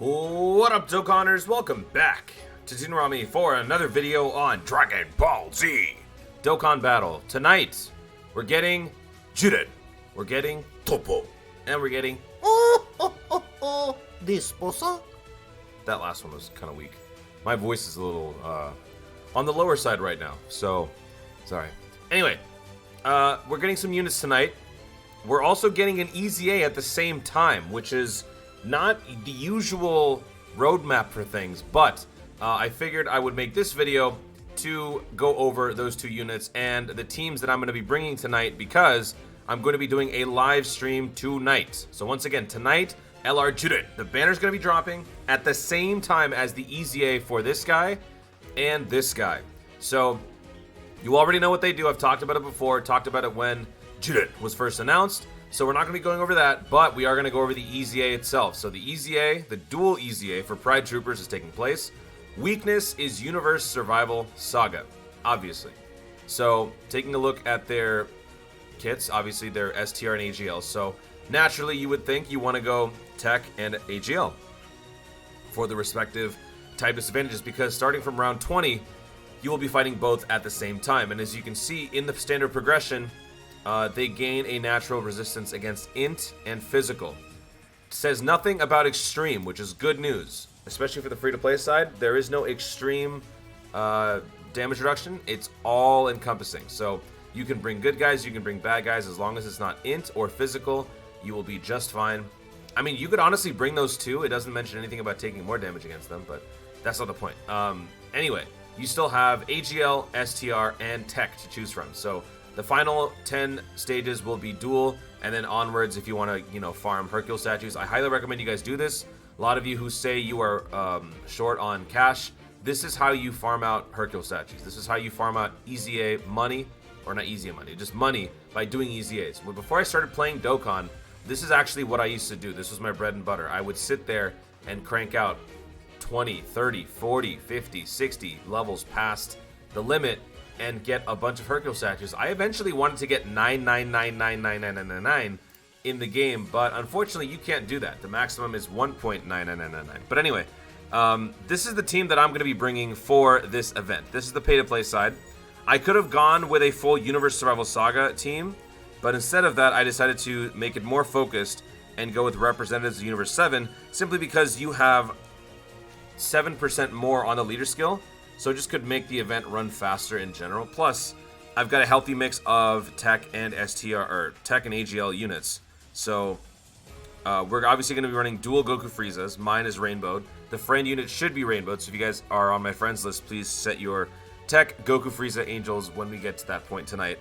What up, Dokkanners? Welcome back to Tsunami for another video on Dragon Ball Z Dokkan Battle. Tonight, we're getting Jiren, we're getting Toppo, and we're getting Dyspo. that last one was kind of weak. My voice is a little on the lower side right now, so sorry. Anyway, we're getting some units tonight. We're also getting an EZA at the same time, which is not the usual roadmap for things, but I figured I would make this video to go over those two units and the teams that I'm going to be bringing tonight, because I'm going to be doing a live stream tonight. So once again, tonight, LR Jiren, the banner's going to be dropping at the same time as the EZA for this guy and this guy. So you already know what they do. I've talked about it before, talked about it when Jiren was first announced. So we're not going to be going over that, but we are going to go over the EZA itself. So the EZA, the dual EZA for Pride Troopers is taking place. Weakness is Universe Survival Saga, obviously. So taking a look at their kits, obviously they're STR and AGL. So naturally you would think you want to go Tech and AGL for the respective type disadvantages, because starting from round 20, you will be fighting both at the same time. And as you can see in the standard progression, they gain a natural resistance against int and physical. It says nothing about extreme, which is good news, especially for the free-to-play side. There is no extreme damage reduction. It's all encompassing. So you can bring good guys, you can bring bad guys. As long as it's not int or physical, you will be just fine. I mean, you could honestly bring those two. It doesn't mention anything about taking more damage against them, but that's not the point. Anyway, you still have AGL, STR, and Tech to choose from. So the final 10 stages will be dual, and then onwards if you want to, farm Hercule statues. I highly recommend you guys do this. A lot of you who say you are short on cash, this is how you farm out Hercule statues. This is how you farm out EZA money, or not EZA money, just money by doing EZAs. Well, before I started playing Dokkan, this is actually what I used to do. This was my bread and butter. I would sit there and crank out 20, 30, 40, 50, 60 levels past the limit and get a bunch of Hercule statues. I eventually wanted to get 999999999 in the game, but unfortunately you can't do that. The maximum is 1.99999. But anyway, this is the team that I'm going to be bringing for this event. This is the pay-to-play side. I could have gone with a full Universe Survival Saga team, but instead of that, I decided to make it more focused and go with representatives of Universe 7, simply because you have 7% more on the leader skill. So it just could make the event run faster in general. Plus, I've got a healthy mix of Tech and STR, or Tech and AGL units. So we're obviously going to be running dual Goku Friezas. Mine is rainbowed. The friend unit should be rainbowed. So if you guys are on my friends list, please set your Tech Goku Frieza Angels when we get to that point tonight.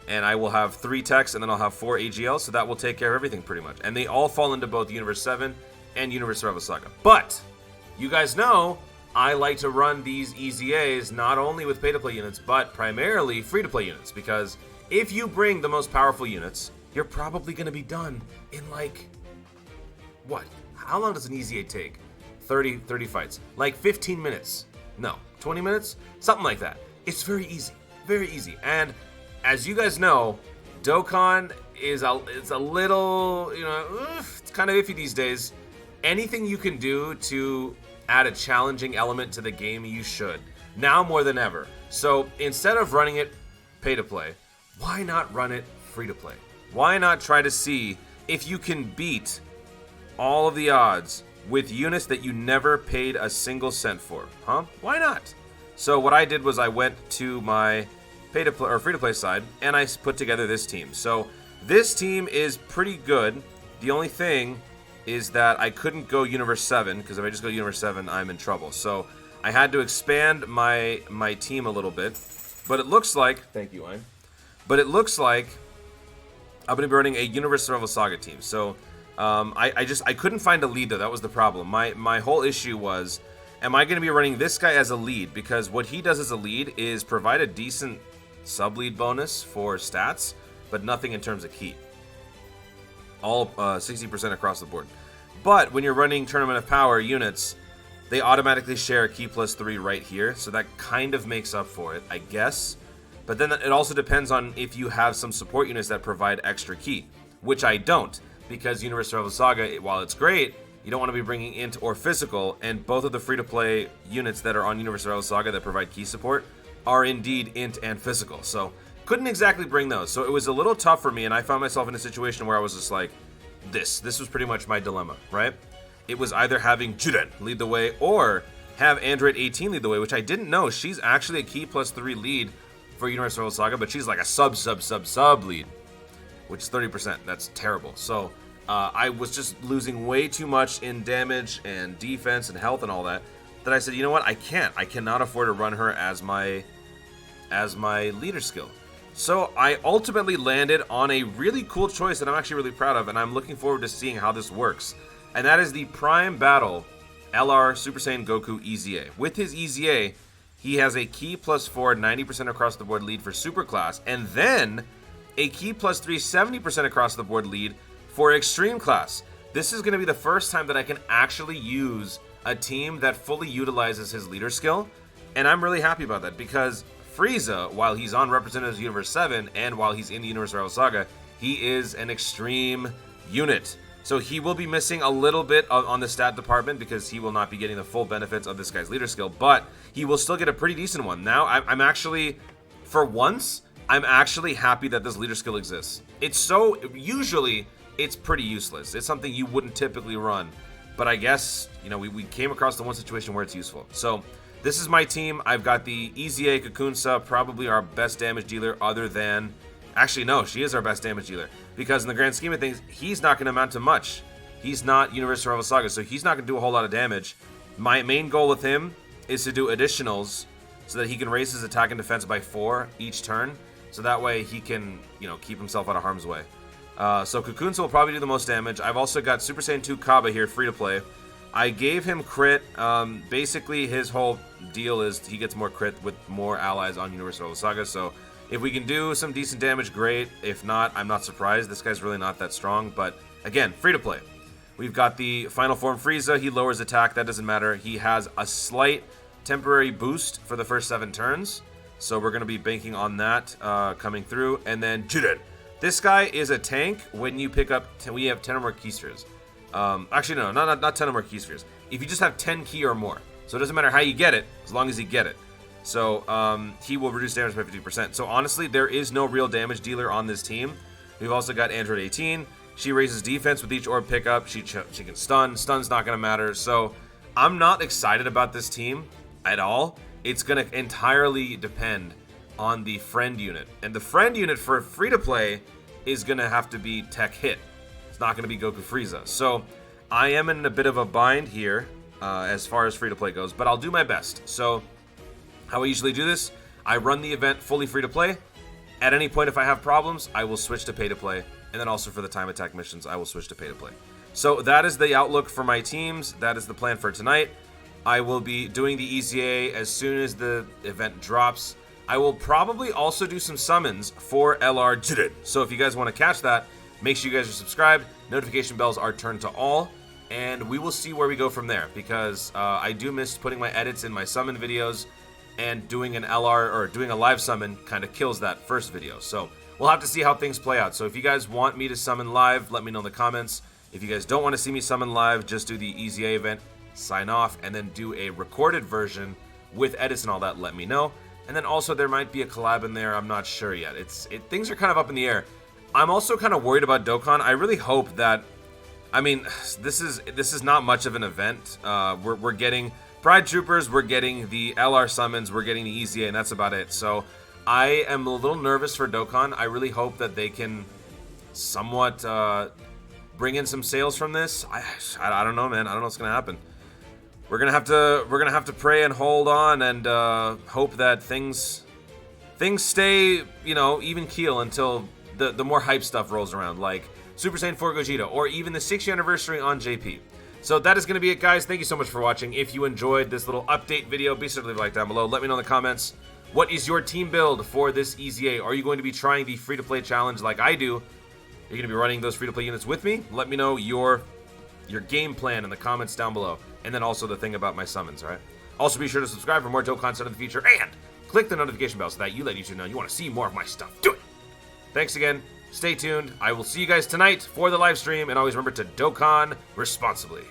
And I will have 3 Techs, and then I'll have 4 AGL. So that will take care of everything pretty much. And they all fall into both Universe 7 and Universe Survival Saga. But you guys know I like to run these EZAs not only with pay-to-play units, but primarily free-to-play units, because if you bring the most powerful units, you're probably going to be done in like, what? How long does an EZA take? 30 fights. Like 15 minutes. No, 20 minutes? Something like that. It's very easy. Very easy. And as you guys know, Dokkan is a little, it's kind of iffy these days. Anything you can do to add a challenging element to the game, you should. Now more than ever. So instead of running it pay-to-play, why not run it free-to-play? Why not try to see if you can beat all of the odds with units that you never paid a single cent for? Huh? Why not? So what I did was I went to my pay-to-play or free-to-play side, and I put together this team. So this team is pretty good. The only thing is that I couldn't go Universe 7, because if I just go Universe 7, I'm in trouble. So I had to expand my team a little bit. But it looks like, thank you, Wayne. But it looks like I'm going to be running a Universe Survival Saga team. So I couldn't find a lead, though. That was the problem. My whole issue was, am I going to be running this guy as a lead? Because what he does as a lead is provide a decent sub-lead bonus for stats, but nothing in terms of key. All 60% across the board. But when you're running Tournament of Power units, they automatically share a key +3 right here, so that kind of makes up for it, I guess. But then it also depends on if you have some support units that provide extra key, which I don't, because Universe Survival Saga, while it's great, you don't want to be bringing int or physical, and both of the free-to-play units that are on Universe Saga that provide key support are indeed int and physical. So couldn't exactly bring those. So it was a little tough for me, and I found myself in a situation where I was just like, this was pretty much my dilemma, right? It was either having Jiren lead the way or have Android 18 lead the way, which I didn't know. She's actually a key +3 lead for Universe Saga, but she's like a sub lead, which is 30%. That's terrible. So I was just losing way too much in damage and defense and health and all that I said, you know what? I cannot afford to run her as my leader skill. So I ultimately landed on a really cool choice that I'm actually really proud of, and I'm looking forward to seeing how this works. And that is the Prime Battle LR Super Saiyan Goku EZA. With his EZA, he has a key +4, 90% across the board lead for Super Class, and then a key +3, 70% across the board lead for Extreme Class. This is going to be the first time that I can actually use a team that fully utilizes his leader skill, and I'm really happy about that because Frieza, while he's on Representatives Universe 7 and while he's in the Universe Saga, he is an extreme unit. So he will be missing a little bit on the stat department because he will not be getting the full benefits of this guy's leader skill, but he will still get a pretty decent one. Now, I'm actually, for once, I'm actually happy that this leader skill exists. Usually, it's pretty useless. It's something you wouldn't typically run, but I guess, you know, we came across the one situation where it's useful. So this is my team. I've got the EZA Kakunsa, probably our best damage dealer other than... Actually, no, she is our best damage dealer. Because in the grand scheme of things, he's not going to amount to much. He's not Universe Survival Saga, so he's not going to do a whole lot of damage. My main goal with him is to do additionals so that he can raise his attack and defense by 4 each turn. So that way he can, you know, keep himself out of harm's way. So Kakunsa will probably do the most damage. I've also got Super Saiyan 2 Kaba here, free to play. I gave him crit. Basically, his whole deal is he gets more crit with more allies on Universe Survival Saga. So if we can do some decent damage, great. If not, I'm not surprised. This guy's really not that strong. But again, free to play. We've got the Final Form Frieza. He lowers attack. That doesn't matter. He has a slight temporary boost for the first 7 turns. So we're going to be banking on that coming through. And then Jiren. This guy is a tank when you pick up... we have 10 or more key spheres. Actually, no, not 10 or more key spheres. If you just have 10 key or more. So it doesn't matter how you get it, as long as you get it. So he will reduce damage by 50%. So honestly, there is no real damage dealer on this team. We've also got Android 18. She raises defense with each orb pickup. She can stun. Stun's not going to matter. So I'm not excited about this team at all. It's going to entirely depend on the friend unit. And the friend unit for free-to-play is going to have to be Tech Hit. It's not going to be Goku Frieza. So I am in a bit of a bind here as far as free-to-play goes, but I'll do my best. So how I usually do this, I run the event fully free-to-play. At any point, if I have problems, I will switch to pay-to-play. And then also for the time attack missions, I will switch to pay-to-play. So that is the outlook for my teams. That is the plan for tonight. I will be doing the EZA as soon as the event drops. I will probably also do some summons for LR Jiren. So if you guys want to catch that, make sure you guys are subscribed. Notification bells are turned to all. And we will see where we go from there. Because I do miss putting my edits in my summon videos. And doing an LR or doing a live summon kind of kills that first video. So we'll have to see how things play out. So if you guys want me to summon live, let me know in the comments. If you guys don't want to see me summon live, just do the EZA event, sign off, and then do a recorded version with edits and all that, let me know. And then also there might be a collab in there, I'm not sure yet. Things are kind of up in the air. I'm also kind of worried about Dokkan. I really hope that, I mean, this is not much of an event. We're getting Pride Troopers, we're getting the LR summons, we're getting the EZA, and that's about it. So I am a little nervous for Dokkan. I really hope that they can somewhat bring in some sales from this. I don't know, man. I don't know what's gonna happen. We're gonna have to pray and hold on and hope that things stay, you know, even keel until the more hype stuff rolls around, like Super Saiyan 4 Gogeta or even the 6th anniversary on JP. So that is going to be it, guys. Thank you so much for watching. If you enjoyed this little update video, be sure to leave a like down below. Let me know in the comments, what is your team build for this EZA? Are you going to be trying the free-to-play challenge like I do? Are you going to be running those free-to-play units with me? Let me know your game plan in the comments down below. And then also the thing about my summons, all right? Also, be sure to subscribe for more Dokkan content in the future. And click the notification bell so that you let YouTube know you want to see more of my stuff. Do it! Thanks again. Stay tuned. I will see you guys tonight for the live stream. And always remember to Dokkan responsibly.